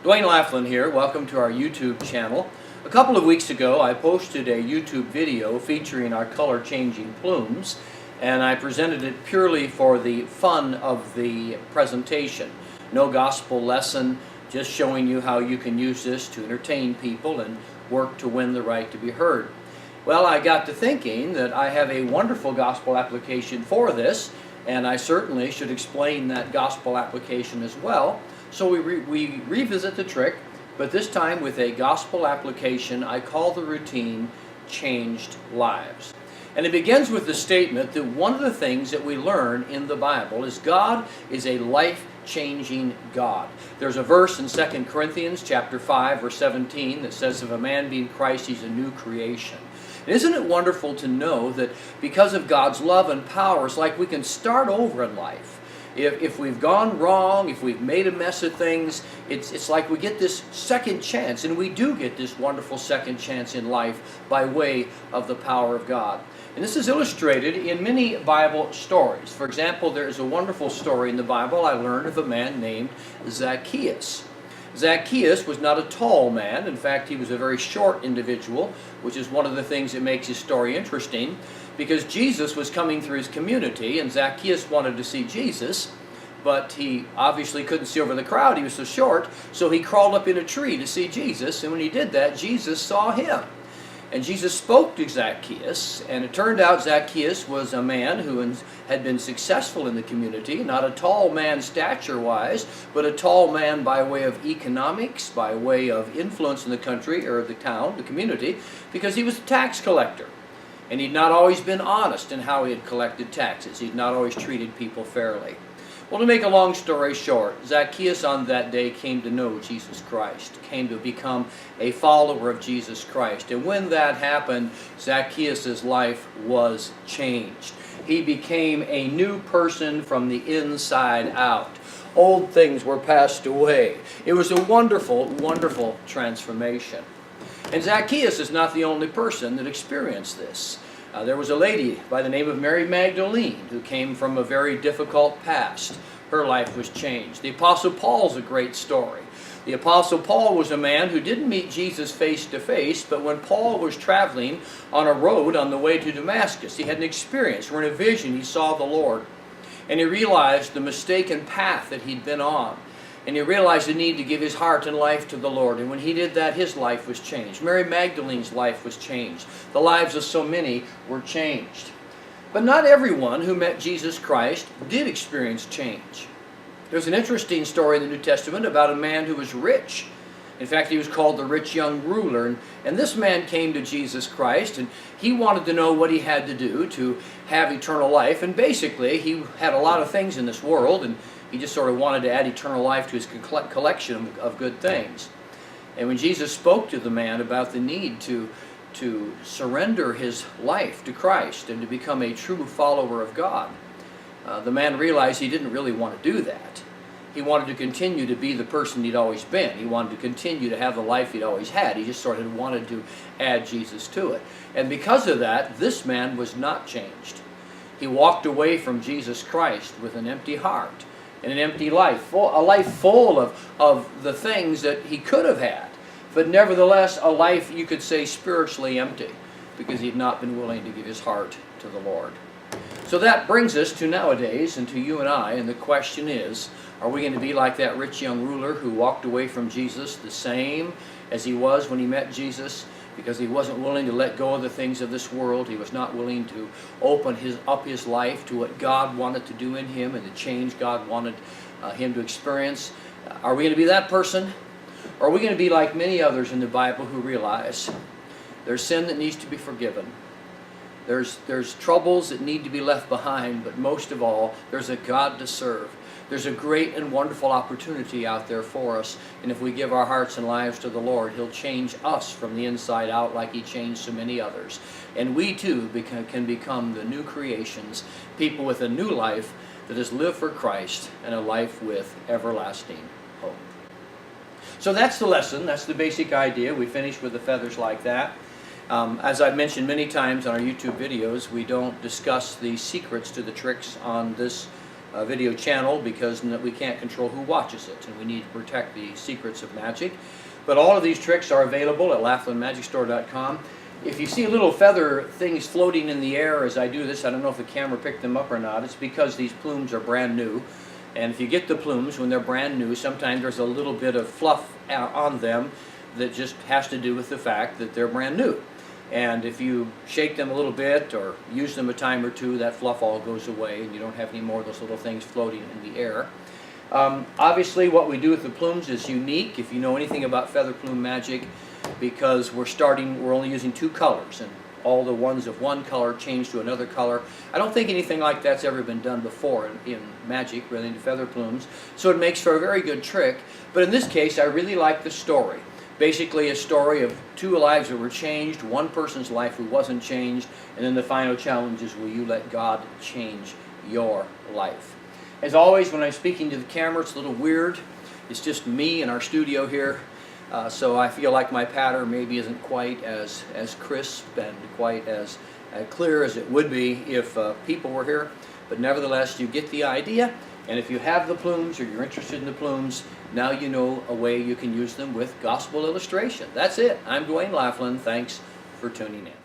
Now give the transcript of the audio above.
Dwayne Laughlin here. Welcome to our YouTube channel. A couple of weeks ago I posted a YouTube video featuring our color changing plumes, and I presented it purely for the fun of the presentation. No gospel lesson, just showing you how you can use this to entertain people and work to win the right to be heard. Well, I got to thinking that I have a wonderful gospel application for this, and I certainly should explain that gospel application as well. So we revisit the trick, but this time with a gospel application I call the routine Changed Lives. And it begins with the statement that one of the things that we learn in the Bible is God is a life-changing God. There's a verse in 2 Corinthians chapter 5, verse 17 that says, if a man be in Christ, he's a new creation. And isn't it wonderful to know that because of God's love and power, it's like we can start over in life. If we've gone wrong, if we've made a mess of things, it's like we get this second chance, and we do get this wonderful second chance in life by way of the power of God. And this is illustrated in many Bible stories. For example, there is a wonderful story in the Bible I learned of a man named Zacchaeus. Zacchaeus was not a tall man. In fact, he was a very short individual, which is one of the things that makes his story interesting, because Jesus was coming through his community, and Zacchaeus wanted to see Jesus, but he obviously couldn't see over the crowd. He was so short, so he crawled up in a tree to see Jesus, and when he did that, Jesus saw him. And Jesus spoke to Zacchaeus, and it turned out Zacchaeus was a man who had been successful in the community, not a tall man stature-wise, but a tall man by way of economics, by way of influence in the country, or the town, the community, because he was a tax collector. And he'd not always been honest in how he had collected taxes. He'd not always treated people fairly. Well, to make a long story short, Zacchaeus on that day came to know Jesus Christ, came to become a follower of Jesus Christ. And when that happened, Zacchaeus' life was changed. He became a new person from the inside out. Old things were passed away. It was a wonderful, wonderful transformation. And Zacchaeus is not the only person that experienced this. There was a lady by the name of Mary Magdalene who came from a very difficult past. Her life was changed. The Apostle Paul's a great story. The Apostle Paul was a man who didn't meet Jesus face to face, but when Paul was traveling on a road on the way to Damascus, he had an experience where in a vision he saw the Lord. And he realized the mistaken path that he'd been on. And he realized the need to give his heart and life to the Lord. And when he did that, his life was changed. Mary Magdalene's life was changed. The lives of so many were changed. But not everyone who met Jesus Christ did experience change. There's an interesting story in the New Testament about a man who was rich. In fact, he was called the rich young ruler. And this man came to Jesus Christ, and he wanted to know what he had to do to have eternal life. And basically, he had a lot of things in this world, and he just sort of wanted to add eternal life to his collection of good things. And when Jesus spoke to the man about the need to surrender his life to Christ and to become a true follower of God, the man realized he didn't really want to do that. He wanted to continue to be the person he'd always been. He wanted to continue to have the life he'd always had. He just sort of wanted to add Jesus to it. And because of that, this man was not changed. He walked away from Jesus Christ with an empty heart and an empty life, a life full of the things that he could have had, but nevertheless a life you could say spiritually empty, because he had not been willing to give his heart to the Lord. So that brings us to nowadays and to you and I, and the question is, are we going to be like that rich young ruler who walked away from Jesus the same as he was when he met Jesus? Because he wasn't willing to let go of the things of this world. He was not willing to open up his life to what God wanted to do in him and the change God wanted him to experience. Are we going to be that person? Or are we going to be like many others in the Bible who realize there's sin that needs to be forgiven? There's troubles that need to be left behind, but most of all, there's a God to serve. There's a great and wonderful opportunity out there for us, and if we give our hearts and lives to the Lord, He'll change us from the inside out like He changed so many others. And we too can become the new creations, people with a new life that is lived for Christ and a life with everlasting hope. So that's the lesson. That's the basic idea. We finish with the feathers like that. As I've mentioned many times on our YouTube videos, we don't discuss the secrets to the tricks on this video channel because we can't control who watches it, and we need to protect the secrets of magic. But all of these tricks are available at LaughlinMagicStore.com. If you see little feather things floating in the air as I do this, I don't know if the camera picked them up or not, it's because these plumes are brand new. And if you get the plumes when they're brand new, sometimes there's a little bit of fluff on them that just has to do with the fact that they're brand new. And if you shake them a little bit or use them a time or two, that fluff all goes away and you don't have any more of those little things floating in the air. Obviously what we do with the plumes is unique if you know anything about feather plume magic, because we're only using 2 colors, and all the ones of one color change to another color. I don't think anything like that's ever been done before in magic relating to feather plumes, so it makes for a very good trick. But in this case, I really like the story. Basically a story of 2 lives that were changed, one person's life who wasn't changed, and then the final challenge is, will you let God change your life? As always, when I'm speaking to the camera, it's a little weird. It's just me in our studio here. So I feel like my pattern maybe isn't quite as crisp and quite as clear as it would be if people were here. But nevertheless, you get the idea. And if you have the plumes or you're interested in the plumes, now you know a way you can use them with gospel illustration. That's it. I'm Dwayne Laughlin. Thanks for tuning in.